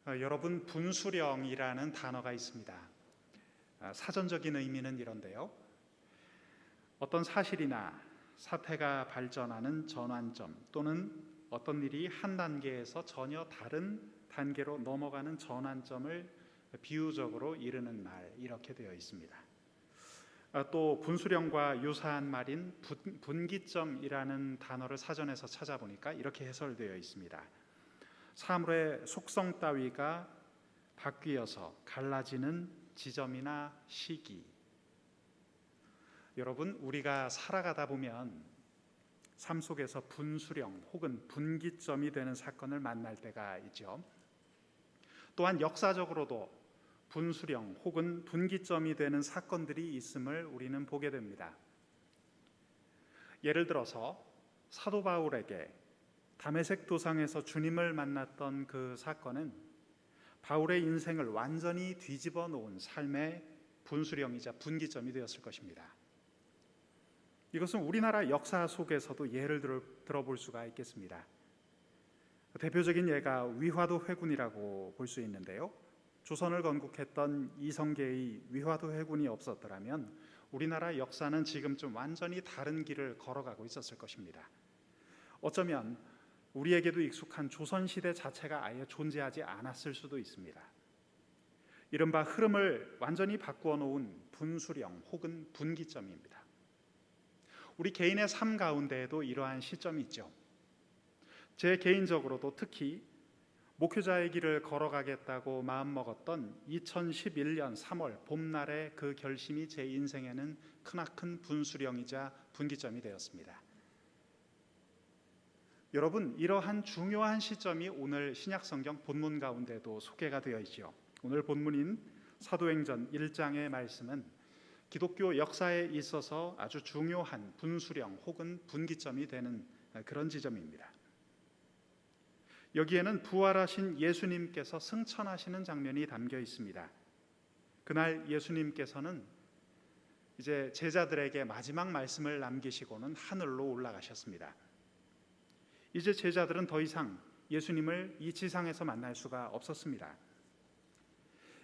여러분, 분수령이라는 단어가 있습니다. 사전적인 의미는 이런데요. 어떤 사실이나 사태가 발전하는 전환점 또는 어떤 일이 한 단계에서 전혀 다른 단계로 넘어가는 전환점을 비유적으로 이르는 말, 이렇게 되어 있습니다. 또 분수령과 유사한 말인 분기점이라는 단어를 사전에서 찾아보니까 이렇게 해설되어 있습니다. 사물의 속성 따위가 바뀌어서 갈라지는 지점이나 시기. 여러분, 우리가 살아가다 보면 삶 속에서 분수령 혹은 분기점이 되는 사건을 만날 때가 있죠. 또한 역사적으로도 분수령 혹은 분기점이 되는 사건들이 있음을 우리는 보게 됩니다. 예를 들어서 사도 바울에게 다메섹 도상에서 주님을 만났던 그 사건은 바울의 인생을 완전히 뒤집어 놓은 삶의 분수령이자 분기점이 되었을 것입니다. 이것은 우리나라 역사 속에서도 예를 들어볼 수가 있겠습니다. 대표적인 예가 위화도 회군이라고 볼 수 있는데요. 조선을 건국했던 이성계의 위화도 회군이 없었더라면 우리나라 역사는 지금쯤 완전히 다른 길을 걸어가고 있었을 것입니다. 어쩌면 우리에게도 익숙한 조선시대 자체가 아예 존재하지 않았을 수도 있습니다. 이른바 흐름을 완전히 바꾸어 놓은 분수령 혹은 분기점입니다. 우리 개인의 삶 가운데에도 이러한 시점이 있죠. 제 개인적으로도 특히 목회자의 길을 걸어가겠다고 마음먹었던 2011년 3월 봄날의 그 결심이 제 인생에는 크나큰 분수령이자 분기점이 되었습니다. 여러분, 이러한 중요한 시점이 오늘 신약성경 본문 가운데도 소개가 되어 있죠. 오늘 본문인 사도행전 1장의 말씀은 기독교 역사에 있어서 아주 중요한 분수령 혹은 분기점이 되는 그런 지점입니다. 여기에는 부활하신 예수님께서 승천하시는 장면이 담겨 있습니다. 그날 예수님께서는 이제 제자들에게 마지막 말씀을 남기시고는 하늘로 올라가셨습니다. 이제 제자들은 더 이상 예수님을 이 지상에서 만날 수가 없었습니다.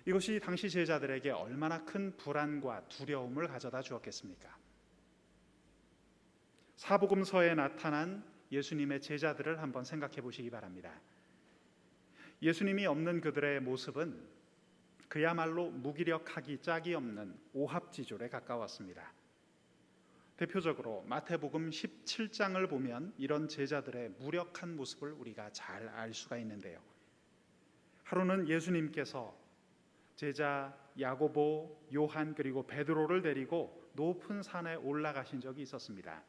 이것이 당시 제자들에게 얼마나 큰 불안과 두려움을 가져다 주었겠습니까? 사복음서에 나타난 예수님의 제자들을 한번 생각해 보시기 바랍니다. 예수님이 없는 그들의 모습은 그야말로 무기력하기 짝이 없는 오합지졸에 가까웠습니다. 대표적으로 마태복음 17장을 보면 이런 제자들의 무력한 모습을 우리가 잘 알 수가 있는데요. 하루는 예수님께서 제자 야고보, 요한 그리고 베드로를 데리고 높은 산에 올라가신 적이 있었습니다.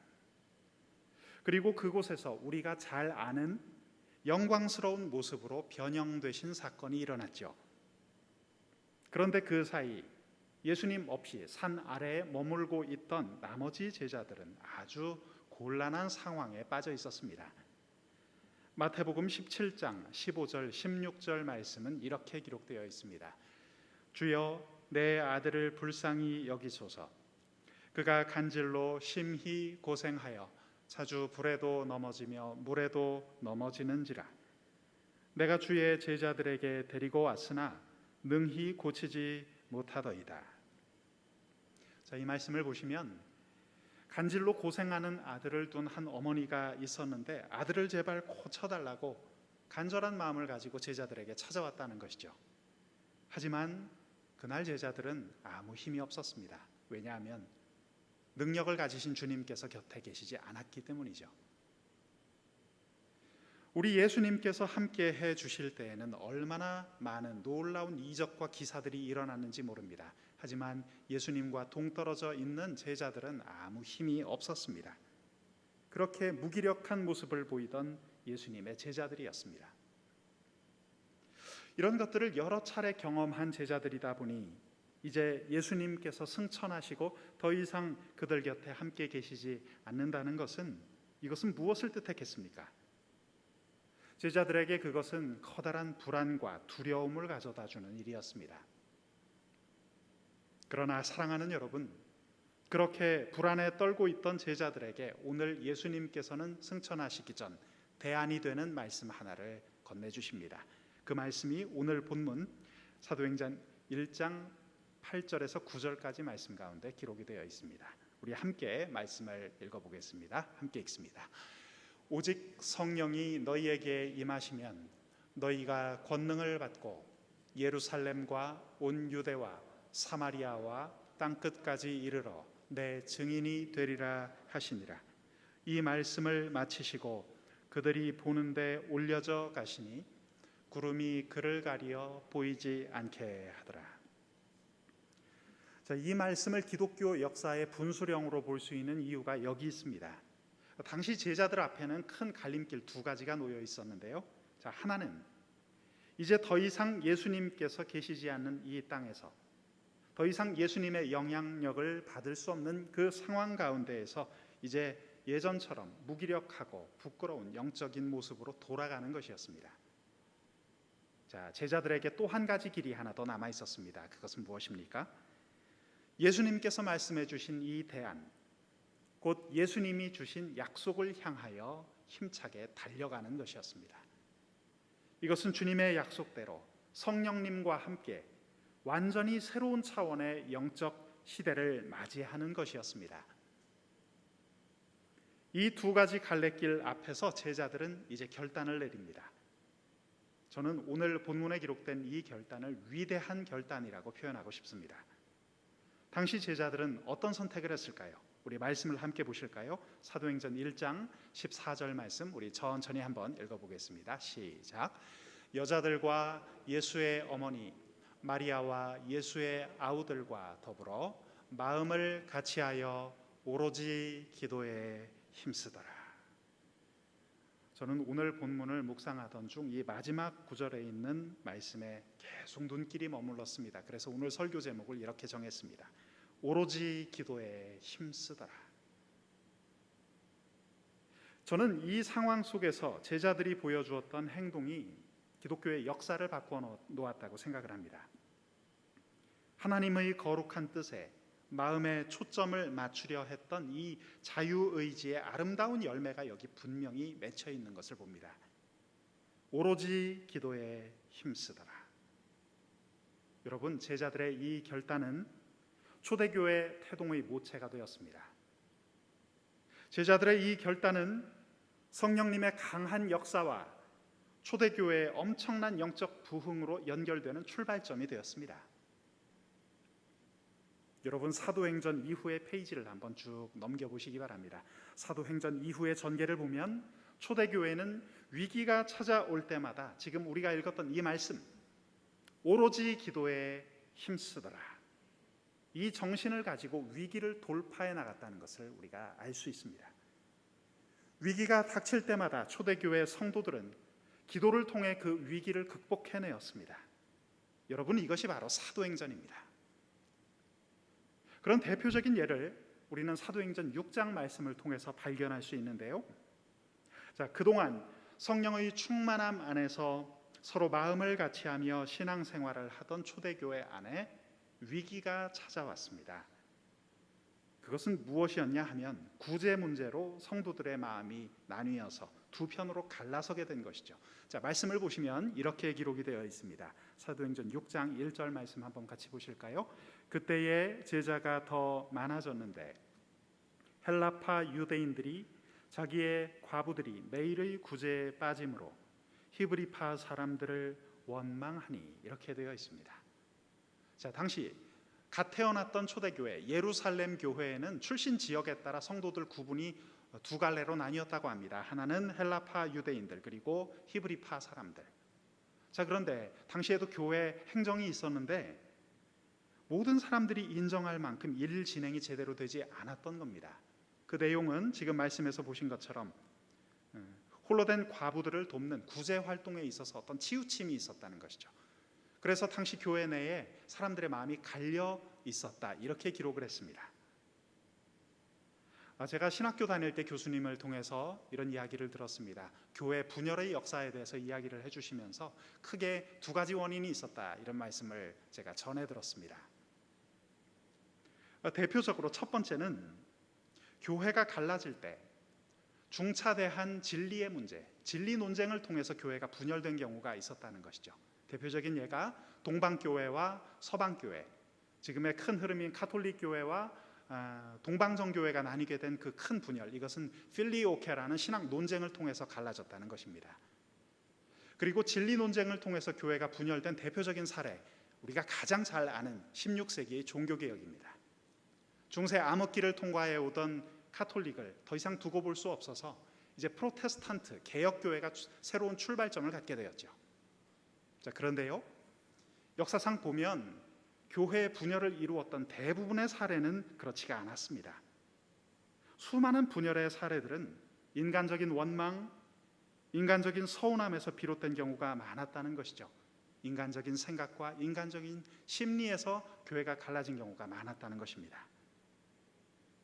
그리고 그곳에서 우리가 잘 아는 영광스러운 모습으로 변형되신 사건이 일어났죠. 그런데 그 사이 예수님 없이 산 아래에 머물고 있던 나머지 제자들은 아주 곤란한 상황에 빠져 있었습니다. 마태복음 17장 15절 16절 말씀은 이렇게 기록되어 있습니다. 주여, 내 아들을 불쌍히 여기소서. 그가 간질로 심히 고생하여 자주 불에도 넘어지며 물에도 넘어지는지라. 내가 주의 제자들에게 데리고 왔으나 능히 고치지 못하더이다. 자, 이 말씀을 보시면 간질로 고생하는 아들을 둔 한 어머니가 있었는데 아들을 제발 고쳐달라고 간절한 마음을 가지고 제자들에게 찾아왔다는 것이죠. 하지만 그날 제자들은 아무 힘이 없었습니다. 왜냐하면 능력을 가지신 주님께서 곁에 계시지 않았기 때문이죠. 우리 예수님께서 함께 해 주실 때에는 얼마나 많은 놀라운 이적과 기사들이 일어났는지 모릅니다. 하지만 예수님과 동떨어져 있는 제자들은 아무 힘이 없었습니다. 그렇게 무기력한 모습을 보이던 예수님의 제자들이었습니다. 이런 것들을 여러 차례 경험한 제자들이다 보니 이제 예수님께서 승천하시고 더 이상 그들 곁에 함께 계시지 않는다는 것은 이것은 무엇을 뜻했겠습니까? 제자들에게 그것은 커다란 불안과 두려움을 가져다 주는 일이었습니다. 그러나 사랑하는 여러분, 그렇게 불안에 떨고 있던 제자들에게 오늘 예수님께서는 승천하시기 전 대안이 되는 말씀 하나를 건네주십니다. 그 말씀이 오늘 본문 사도행전 1장 8절에서 9절까지 말씀 가운데 기록이 되어 있습니다. 우리 함께 말씀을 읽어보겠습니다. 함께 읽습니다. 오직 성령이 너희에게 임하시면 너희가 권능을 받고 예루살렘과 온 유대와 사마리아와 땅끝까지 이르러 내 증인이 되리라 하시니라. 이 말씀을 마치시고 그들이 보는데 올려져 가시니 구름이 그를 가리어 보이지 않게 하더라. 자, 이 말씀을 기독교 역사의 분수령으로 볼 수 있는 이유가 여기 있습니다. 당시 제자들 앞에는 큰 갈림길 두 가지가 놓여 있었는데요. 자, 하나는 이제 더 이상 예수님께서 계시지 않는 이 땅에서 더 이상 예수님의 영향력을 받을 수 없는 그 상황 가운데에서 이제 예전처럼 무기력하고 부끄러운 영적인 모습으로 돌아가는 것이었습니다. 자, 제자들에게 또 한 가지 길이 하나 더 남아 있었습니다. 그것은 무엇입니까? 예수님께서 말씀해 주신 이 대안, 곧 예수님이 주신 약속을 향하여 힘차게 달려가는 것이었습니다. 이것은 주님의 약속대로 성령님과 함께 완전히 새로운 차원의 영적 시대를 맞이하는 것이었습니다. 이 두 가지 갈래길 앞에서 제자들은 이제 결단을 내립니다. 저는 오늘 본문에 기록된 이 결단을 위대한 결단이라고 표현하고 싶습니다. 당시 제자들은 어떤 선택을 했을까요? 우리 말씀을 함께 보실까요? 사도행전 1장 14절 말씀 우리 천천히 한번 읽어보겠습니다. 시작. 여자들과 예수의 어머니 마리아와 예수의 아우들과 더불어 마음을 같이하여 오로지 기도에 힘쓰더라. 저는 오늘 본문을 묵상하던 중 이 마지막 구절에 있는 말씀에 계속 눈길이 머물렀습니다. 그래서 오늘 설교 제목을 이렇게 정했습니다. 오로지 기도에 힘쓰더라. 저는 이 상황 속에서 제자들이 보여주었던 행동이 기독교의 역사를 바꾸어 놓았다고 생각을 합니다. 하나님의 거룩한 뜻에 마음의 초점을 맞추려 했던 이 자유의지의 아름다운 열매가 여기 분명히 맺혀 있는 것을 봅니다. 오로지 기도에 힘쓰더라. 여러분, 제자들의 이 결단은 초대교회 태동의 모체가 되었습니다. 제자들의 이 결단은 성령님의 강한 역사와 초대교회의 엄청난 영적 부흥으로 연결되는 출발점이 되었습니다. 여러분, 사도행전 이후의 페이지를 한번 쭉 넘겨보시기 바랍니다. 사도행전 이후의 전개를 보면 초대교회는 위기가 찾아올 때마다 지금 우리가 읽었던 이 말씀, 오로지 기도에 힘쓰더라, 이 정신을 가지고 위기를 돌파해 나갔다는 것을 우리가 알 수 있습니다. 위기가 닥칠 때마다 초대교회 성도들은 기도를 통해 그 위기를 극복해내었습니다. 여러분, 이것이 바로 사도행전입니다. 그런 대표적인 예를 우리는 사도행전 6장 말씀을 통해서 발견할 수 있는데요. 자, 그동안 성령의 충만함 안에서 서로 마음을 같이하며 신앙생활을 하던 초대교회 안에 위기가 찾아왔습니다. 그것은 무엇이었냐 하면 구제 문제로 성도들의 마음이 나뉘어서 두 편으로 갈라서게 된 것이죠. 자, 말씀을 보시면 이렇게 기록이 되어 있습니다. 사도행전 6장 1절 말씀 한번 같이 보실까요? 그때에 제자가 더 많아졌는데 헬라파 유대인들이 자기의 과부들이 매일의 구제에 빠짐으로 히브리파 사람들을 원망하니, 이렇게 되어 있습니다. 자, 당시 갓 태어났던 초대교회 예루살렘 교회에는 출신 지역에 따라 성도들 구분이 두 갈래로 나뉘었다고 합니다. 하나는 헬라파 유대인들, 그리고 히브리파 사람들. 자, 그런데 당시에도 교회 행정이 있었는데 모든 사람들이 인정할 만큼 일 진행이 제대로 되지 않았던 겁니다. 그 내용은 지금 말씀에서 보신 것처럼 홀로 된 과부들을 돕는 구제 활동에 있어서 어떤 치우침이 있었다는 것이죠. 그래서 당시 교회 내에 사람들의 마음이 갈려 있었다, 이렇게 기록을 했습니다. 제가 신학교 다닐 때 교수님을 통해서 이런 이야기를 들었습니다. 교회 분열의 역사에 대해서 이야기를 해주시면서 크게 두 가지 원인이 있었다, 이런 말씀을 제가 전해 들었습니다. 대표적으로 첫 번째는 교회가 갈라질 때 중차대한 진리의 문제, 진리 논쟁을 통해서 교회가 분열된 경우가 있었다는 것이죠. 대표적인 예가 동방교회와 서방교회, 지금의 큰 흐름인 가톨릭교회와 동방정교회가 나뉘게 된 그 큰 분열, 이것은 필리오케라는 신학 논쟁을 통해서 갈라졌다는 것입니다. 그리고 진리 논쟁을 통해서 교회가 분열된 대표적인 사례, 우리가 가장 잘 아는 16세기의 종교개혁입니다. 중세 암흑기를 통과해 오던 카톨릭을 더 이상 두고 볼 수 없어서 이제 프로테스탄트 개혁교회가 새로운 출발점을 갖게 되었죠. 자, 그런데요, 역사상 보면 교회의 분열을 이루었던 대부분의 사례는 그렇지가 않았습니다. 수많은 분열의 사례들은 인간적인 원망, 인간적인 서운함에서 비롯된 경우가 많았다는 것이죠. 인간적인 생각과 인간적인 심리에서 교회가 갈라진 경우가 많았다는 것입니다.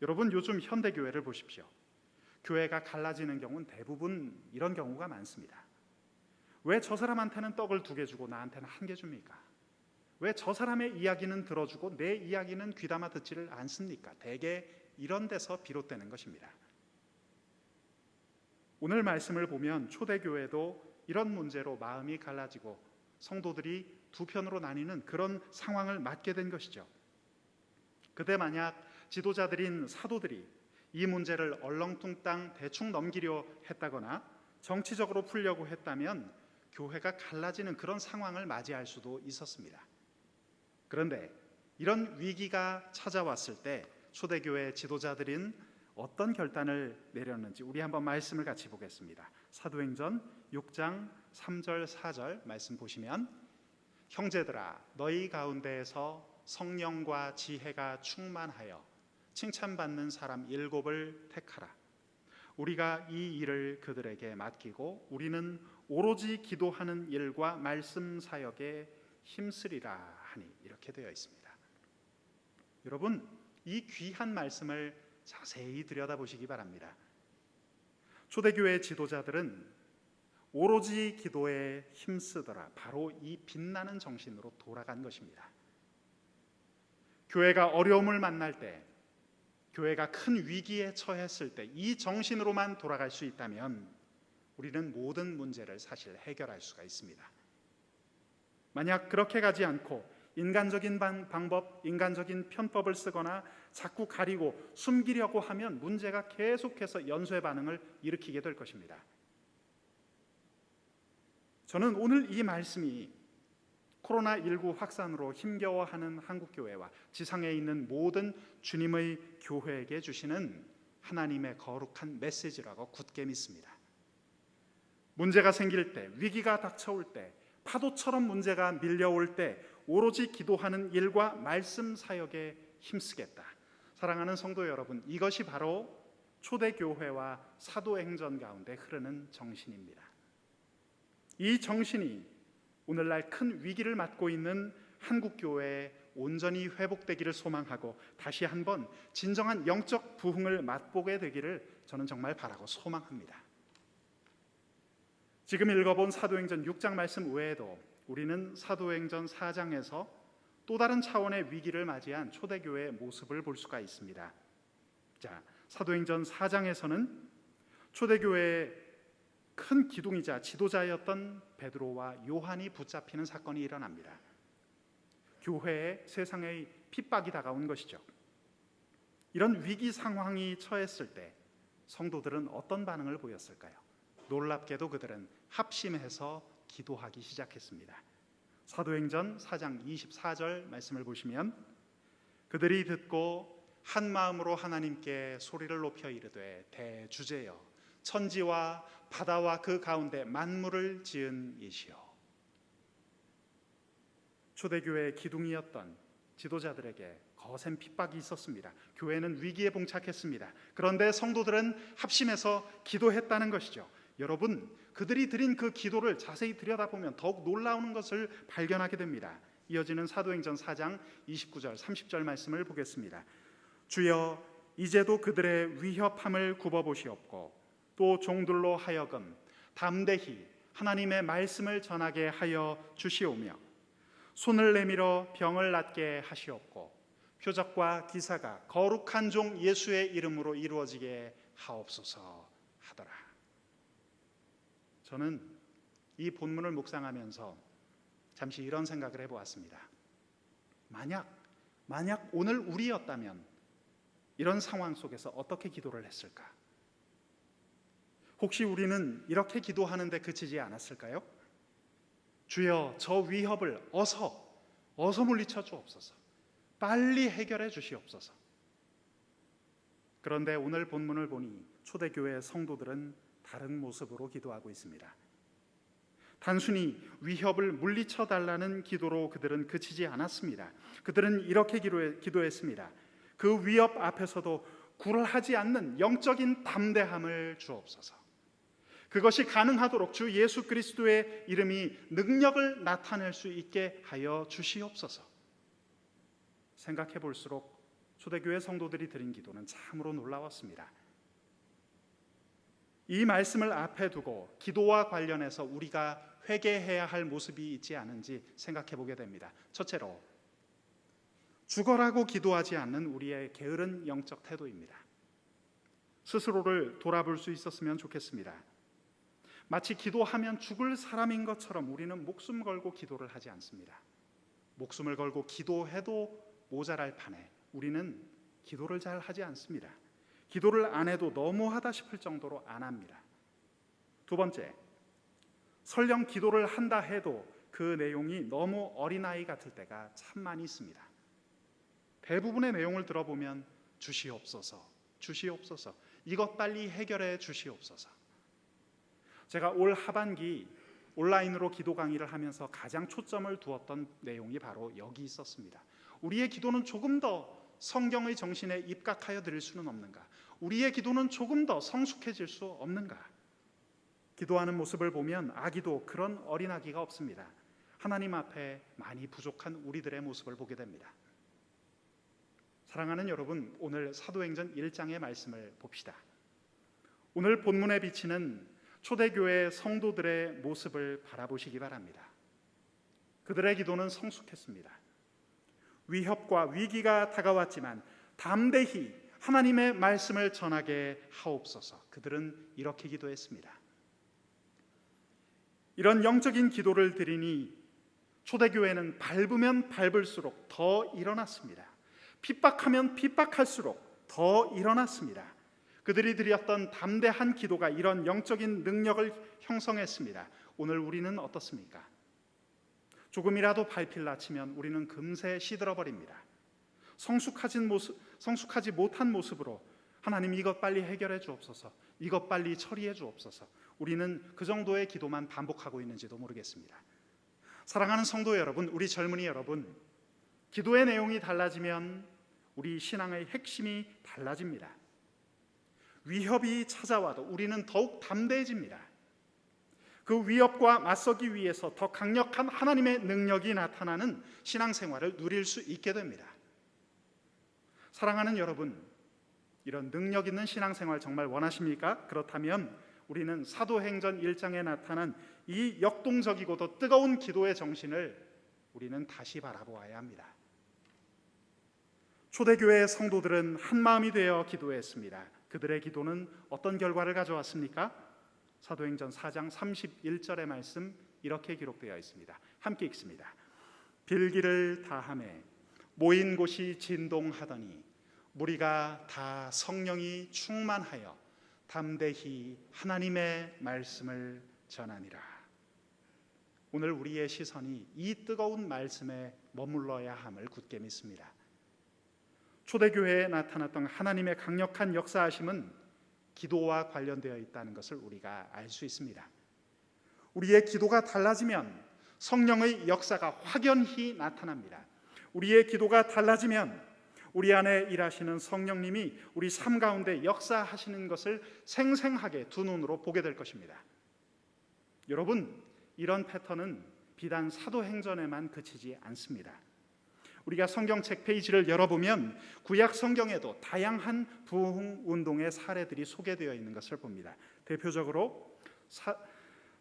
여러분, 요즘 현대교회를 보십시오. 교회가 갈라지는 경우는 대부분 이런 경우가 많습니다. 왜 저 사람한테는 떡을 2개 주고 나한테는 1개 줍니까? 왜 저 사람의 이야기는 들어주고 내 이야기는 귀담아 듣지를 않습니까? 대개 이런 데서 비롯되는 것입니다. 오늘 말씀을 보면 초대교회도 이런 문제로 마음이 갈라지고 성도들이 두 편으로 나뉘는 그런 상황을 맞게 된 것이죠. 그때 만약 지도자들인 사도들이 이 문제를 얼렁뚱땅 대충 넘기려 했다거나 정치적으로 풀려고 했다면 교회가 갈라지는 그런 상황을 맞이할 수도 있었습니다. 그런데 이런 위기가 찾아왔을 때 초대교회 지도자들인 어떤 결단을 내렸는지 우리 한번 말씀을 같이 보겠습니다. 사도행전 6장 3절 4절 말씀 보시면, 형제들아 너희 가운데에서 성령과 지혜가 충만하여 칭찬받는 사람 7을 택하라. 우리가 이 일을 그들에게 맡기고 우리는 오로지 기도하는 일과 말씀 사역에 힘쓰리라 하니, 이렇게 되어 있습니다. 여러분, 이 귀한 말씀을 자세히 들여다보시기 바랍니다. 초대교회 지도자들은 오로지 기도에 힘쓰더라, 바로 이 빛나는 정신으로 돌아간 것입니다. 교회가 어려움을 만날 때, 교회가 큰 위기에 처했을 때 이 정신으로만 돌아갈 수 있다면 우리는 모든 문제를 사실 해결할 수가 있습니다. 만약 그렇게 가지 않고 인간적인 방법, 인간적인 편법을 쓰거나 자꾸 가리고 숨기려고 하면 문제가 계속해서 연쇄 반응을 일으키게 될 것입니다. 저는 오늘 이 말씀이 코로나19 확산으로 힘겨워하는 한국교회와 지상에 있는 모든 주님의 교회에게 주시는 하나님의 거룩한 메시지라고 굳게 믿습니다. 문제가 생길 때, 위기가 닥쳐올 때, 파도처럼 문제가 밀려올 때 오로지 기도하는 일과 말씀 사역에 힘쓰겠다. 사랑하는 성도 여러분, 이것이 바로 초대교회와 사도행전 가운데 흐르는 정신입니다. 이 정신이 오늘날 큰 위기를 맞고 있는 한국교회에 온전히 회복되기를 소망하고 다시 한번 진정한 영적 부흥을 맛보게 되기를 저는 정말 바라고 소망합니다. 지금 읽어본 사도행전 6장 말씀 외에도 우리는 사도행전 4장에서 또 다른 차원의 위기를 맞이한 초대교회의 모습을 볼 수가 있습니다. 자, 사도행전 4장에서는 초대교회의 큰 기둥이자 지도자였던 베드로와 요한이 붙잡히는 사건이 일어납니다. 교회에 세상의 핍박이 다가온 것이죠. 이런 위기 상황이 처했을 때 성도들은 어떤 반응을 보였을까요? 놀랍게도 그들은 합심해서 기도하기 시작했습니다. 사도행전 4장 24절 말씀을 보시면, 그들이 듣고 한 마음으로 하나님께 소리를 높여 이르되 대주제여 천지와 바다와 그 가운데 만물을 지은 이시여. 초대교회의 기둥이었던 지도자들에게 거센 핍박이 있었습니다. 교회는 위기에 봉착했습니다. 그런데 성도들은 합심해서 기도했다는 것이죠. 여러분, 그들이 드린 그 기도를 자세히 들여다보면 더욱 놀라운 것을 발견하게 됩니다. 이어지는 사도행전 4장 29절 30절 말씀을 보겠습니다. 주여 이제도 그들의 위협함을 굽어보시옵고 또 종들로 하여금 담대히 하나님의 말씀을 전하게 하여 주시오며 손을 내밀어 병을 낫게 하시옵고 표적과 기사가 거룩한 종 예수의 이름으로 이루어지게 하옵소서 하더라. 저는 이 본문을 묵상하면서 잠시 이런 생각을 해보았습니다. 만약 오늘 우리였다면 이런 상황 속에서 어떻게 기도를 했을까? 혹시 우리는 이렇게 기도하는데 그치지 않았을까요? 주여, 저 위협을 어서 물리쳐 주옵소서. 빨리 해결해 주시옵소서. 그런데 오늘 본문을 보니 초대교회 성도들은 다른 모습으로 기도하고 있습니다. 단순히 위협을 물리쳐 달라는 기도로 그들은 그치지 않았습니다. 그들은 이렇게 기도했습니다. 그 위협 앞에서도 굴하지 않는 영적인 담대함을 주옵소서. 그것이 가능하도록 주 예수 그리스도의 이름이 능력을 나타낼 수 있게 하여 주시옵소서. 생각해 볼수록 초대교회 성도들이 드린 기도는 참으로 놀라웠습니다. 이 말씀을 앞에 두고 기도와 관련해서 우리가 회개해야 할 모습이 있지 않은지 생각해 보게 됩니다. 첫째로, 죽어라고 기도하지 않는 우리의 게으른 영적 태도입니다. 스스로를 돌아볼 수 있었으면 좋겠습니다. 마치 기도하면 죽을 사람인 것처럼 우리는 목숨 걸고 기도를 하지 않습니다. 목숨을 걸고 기도해도 모자랄 판에 우리는 기도를 잘 하지 않습니다. 기도를 안 해도 너무하다 싶을 정도로 안 합니다. 두 번째, 설령 기도를 한다 해도 그 내용이 너무 어린아이 같을 때가 참 많이 있습니다. 대부분의 내용을 들어보면 주시옵소서, 주시옵소서, 이것 빨리 해결해 주시옵소서. 제가 올 하반기 온라인으로 기도 강의를 하면서 가장 초점을 두었던 내용이 바로 여기 있었습니다. 우리의 기도는 조금 더 성경의 정신에 입각하여 드릴 수는 없는가? 우리의 기도는 조금 더 성숙해질 수 없는가? 기도하는 모습을 보면 아기도 그런 어린아기가 없습니다. 하나님 앞에 많이 부족한 우리들의 모습을 보게 됩니다. 사랑하는 여러분, 오늘 사도행전 1장의 말씀을 봅시다. 오늘 본문에 비치는 초대교회 성도들의 모습을 바라보시기 바랍니다. 그들의 기도는 성숙했습니다. 위협과 위기가 다가왔지만 담대히 하나님의 말씀을 전하게 하옵소서. 그들은 이렇게 기도했습니다. 이런 영적인 기도를 드리니 초대교회는 밟으면 밟을수록 더 일어났습니다. 핍박하면 핍박할수록 더 일어났습니다. 그들이 드렸던 담대한 기도가 이런 영적인 능력을 형성했습니다. 오늘 우리는 어떻습니까? 조금이라도 발필라 치면 우리는 금세 시들어버립니다. 성숙하지 못한 모습으로 하나님 이것 빨리 해결해 주옵소서, 이것 빨리 처리해 주옵소서. 우리는 그 정도의 기도만 반복하고 있는지도 모르겠습니다. 사랑하는 성도 여러분, 우리 젊은이 여러분, 기도의 내용이 달라지면 우리 신앙의 핵심이 달라집니다. 위협이 찾아와도 우리는 더욱 담대해집니다. 그 위협과 맞서기 위해서 더 강력한 하나님의 능력이 나타나는 신앙생활을 누릴 수 있게 됩니다. 사랑하는 여러분, 이런 능력 있는 신앙생활 정말 원하십니까? 그렇다면 우리는 사도행전 1장에 나타난 이 역동적이고도 뜨거운 기도의 정신을 우리는 다시 바라보아야 합니다. 초대교회의 성도들은 한 마음이 되어 기도했습니다. 그들의 기도는 어떤 결과를 가져왔습니까? 사도행전 4장 31절의 말씀 이렇게 기록되어 있습니다. 함께 읽습니다. 빌기를 다하매 모인 곳이 진동하더니 무리가 다 성령이 충만하여 담대히 하나님의 말씀을 전하니라. 오늘 우리의 시선이 이 뜨거운 말씀에 머물러야 함을 굳게 믿습니다. 초대교회에 나타났던 하나님의 강력한 역사하심은 기도와 관련되어 있다는 것을 우리가 알 수 있습니다. 우리의 기도가 달라지면 성령의 역사가 확연히 나타납니다. 우리의 기도가 달라지면 우리 안에 일하시는 성령님이 우리 삶 가운데 역사하시는 것을 생생하게 두 눈으로 보게 될 것입니다. 여러분, 이런 패턴은 비단 사도행전에만 그치지 않습니다. 우리가 성경책 페이지를 열어보면 구약 성경에도 다양한 부흥 운동의 사례들이 소개되어 있는 것을 봅니다. 대표적으로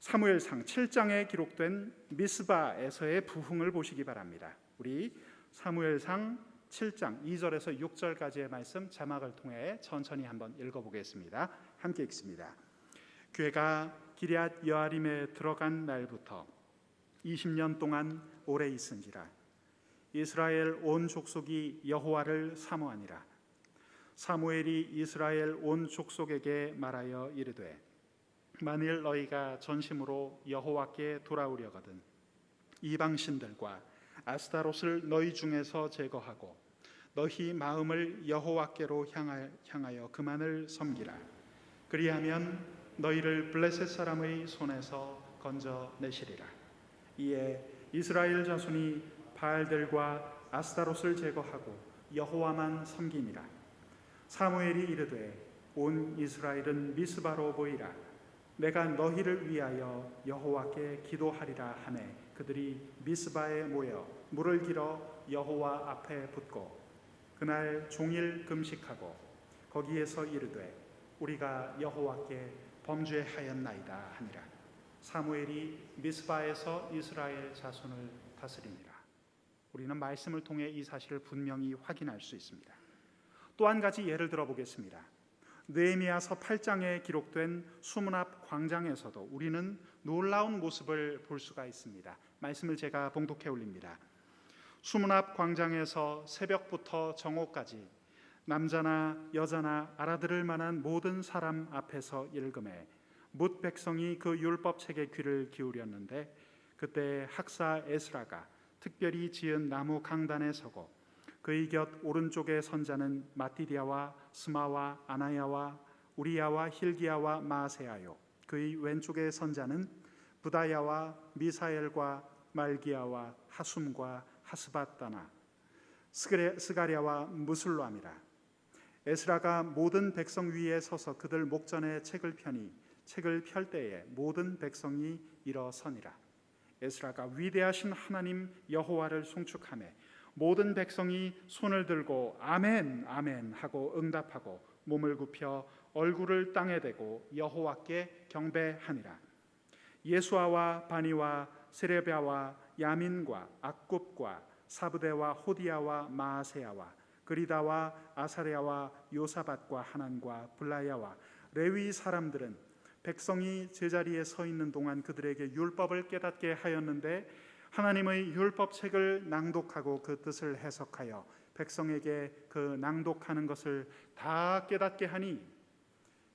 사무엘상 7장에 기록된 미스바에서의 부흥을 보시기 바랍니다. 우리 사무엘상 7장 2절에서 6절까지의 말씀 자막을 통해 천천히 한번 읽어보겠습니다. 함께 읽습니다. 괴가 기럇 여아림에 들어간 날부터 20년 동안 오래 있은지라. 이스라엘 온 족속이 여호와를 사모하니라. 사무엘이 이스라엘 온 족속에게 말하여 이르되 만일 너희가 전심으로 여호와께 돌아오려거든 이방 신들과 아스타롯을 너희 중에서 제거하고 너희 마음을 여호와께로 향하여 그만을 섬기라. 그리하면 너희를 블레셋 사람의 손에서 건져내시리라. 이에 이스라엘 자손이 바알들과 아스타롯을 제거하고 여호와만 섬기니라. 사무엘이 이르되 온 이스라엘은 미스바로 모이라. 내가 너희를 위하여 여호와께 기도하리라 하매 그들이 미스바에 모여 물을 길어 여호와 앞에 붓고 그날 종일 금식하고 거기에서 이르되 우리가 여호와께 범죄하였나이다 하니라. 사무엘이 미스바에서 이스라엘 자손을 다스리니라. 우리는 말씀을 통해 이 사실을 분명히 확인할 수 있습니다. 또 한 가지 예를 들어보겠습니다. 느헤미야서 8장에 기록된 수문 앞 광장에서도 우리는 놀라운 모습을 볼 수가 있습니다. 말씀을 제가 봉독해 올립니다. 수문 앞 광장에서 새벽부터 정오까지 남자나 여자나 알아들을 만한 모든 사람 앞에서 읽음에 뭇 백성이 그 율법책에 귀를 기울였는데 그때 학사 에스라가 특별히 지은 나무 강단에 서고 그의 곁 오른쪽에 선자는 마띠디아와 스마와 아나야와 우리야와 힐기야와 마세야요 그의 왼쪽에 선자는 부다야와 미사엘과 말기야와 하숨과 하스바다나 스가랴와 무술람이라. 에스라가 모든 백성 위에 서서 그들 목전에 책을 펴니 책을 펼 때에 모든 백성이 일어서니라. 에스라가 위대하신 하나님 여호와를 송축하며 모든 백성이 손을 들고 아멘 아멘 하고 응답하고 몸을 굽혀 얼굴을 땅에 대고 여호와께 경배하니라. 예수아와 바니와 세레비아와 야민과 악굽과 사브데와 호디야와 마아세야와 그리다와 아사랴와 요사밧과 하난과 블라야와 레위 사람들은 백성이 제자리에 서 있는 동안 그들에게 율법을 깨닫게 하였는데 하나님의 율법책을 낭독하고 그 뜻을 해석하여 백성에게 그 낭독하는 것을 다 깨닫게 하니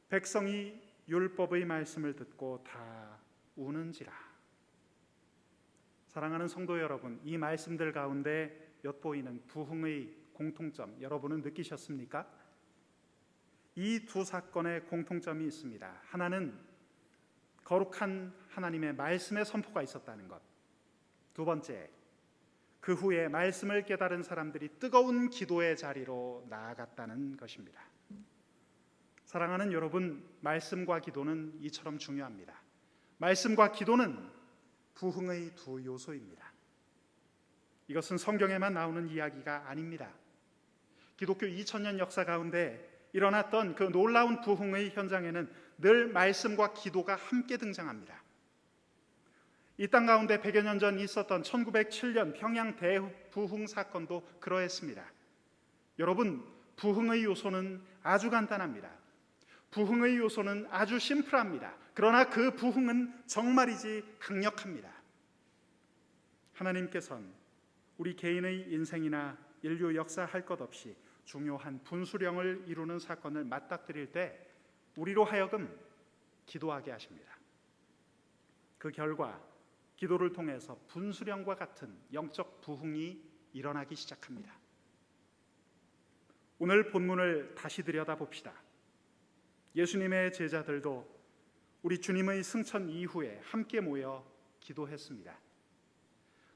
백성이 율법의 말씀을 듣고 다 우는지라. 사랑하는 성도 여러분, 이 말씀들 가운데 엿보이는 부흥의 공통점 여러분은 느끼셨습니까? 이 두 사건의 공통점이 있습니다. 하나는 거룩한 하나님의 말씀의 선포가 있었다는 것. 두 번째, 그 후에 말씀을 깨달은 사람들이 뜨거운 기도의 자리로 나아갔다는 것입니다. 사랑하는 여러분, 말씀과 기도는 이처럼 중요합니다. 말씀과 기도는 부흥의 두 요소입니다. 이것은 성경에만 나오는 이야기가 아닙니다. 기독교 2000년 역사 가운데 일어났던 그 놀라운 부흥의 현장에는 늘 말씀과 기도가 함께 등장합니다. 이 땅 가운데 100여 년 전 있었던 1907년 평양 대부흥 사건도 그러했습니다. 여러분, 부흥의 요소는 아주 간단합니다. 부흥의 요소는 아주 심플합니다. 그러나 그 부흥은 정말이지 강력합니다. 하나님께서는 우리 개인의 인생이나 인류 역사 할 것 없이 중요한 분수령을 이루는 사건을 맞닥뜨릴 때 우리로 하여금 기도하게 하십니다. 그 결과 기도를 통해서 분수령과 같은 영적 부흥이 일어나기 시작합니다. 오늘 본문을 다시 들여다봅시다. 예수님의 제자들도 우리 주님의 승천 이후에 함께 모여 기도했습니다.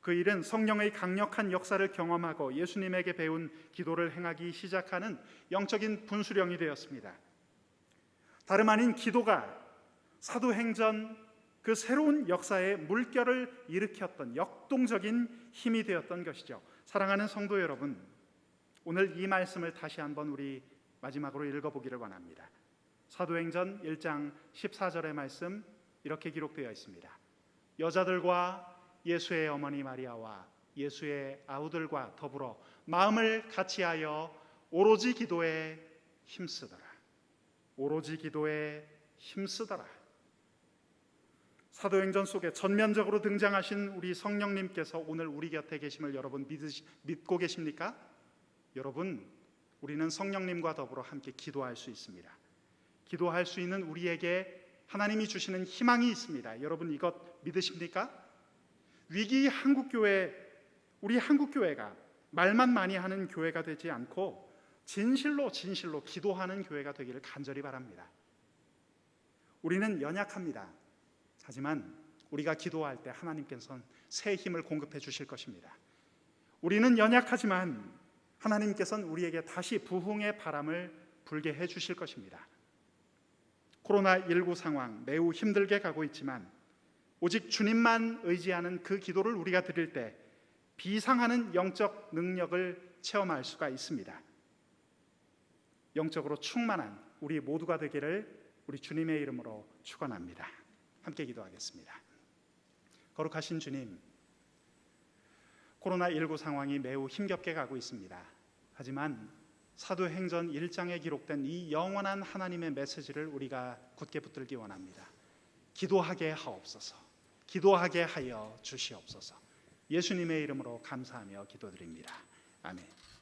그 일은 성령의 강력한 역사를 경험하고 예수님에게 배운 기도를 행하기 시작하는 영적인 분수령이 되었습니다. 다름 아닌 기도가 사도행전 그 새로운 역사의 물결을 일으켰던 역동적인 힘이 되었던 것이죠. 사랑하는 성도 여러분, 오늘 이 말씀을 다시 한번 우리 마지막으로 읽어보기를 원합니다. 사도행전 1장 14절의 말씀 이렇게 기록되어 있습니다. 여자들과 예수의 어머니 마리아와 예수의 아우들과 더불어 마음을 같이하여 오로지 기도에 힘쓰더라. 오로지 기도에 힘쓰더라. 사도행전 속에 전면적으로 등장하신 우리 성령님께서 오늘 우리 곁에 계심을 여러분 믿고 계십니까? 여러분, 우리는 성령님과 더불어 함께 기도할 수 있습니다. 기도할 수 있는 우리에게 하나님이 주시는 희망이 있습니다. 여러분, 이것 믿으십니까? 위기 한국교회, 우리 한국교회가 말만 많이 하는 교회가 되지 않고 진실로 기도하는 교회가 되기를 간절히 바랍니다. 우리는 연약합니다. 하지만 우리가 기도할 때 하나님께서는 새 힘을 공급해 주실 것입니다. 우리는 연약하지만 하나님께서는 우리에게 다시 부흥의 바람을 불게 해 주실 것입니다. 코로나19 상황 매우 힘들게 가고 있지만 오직 주님만 의지하는 그 기도를 우리가 드릴 때 비상하는 영적 능력을 체험할 수가 있습니다. 영적으로 충만한 우리 모두가 되기를 우리 주님의 이름으로 축원합니다. 함께 기도하겠습니다. 거룩하신 주님, 코로나19 상황이 매우 힘겹게 가고 있습니다. 하지만 사도행전 1장에 기록된 이 영원한 하나님의 메시지를 우리가 굳게 붙들기 원합니다. 기도하게 하옵소서. 기도하게 하여 주시옵소서. 예수님의 이름으로 감사하며 기도드립니다. 아멘.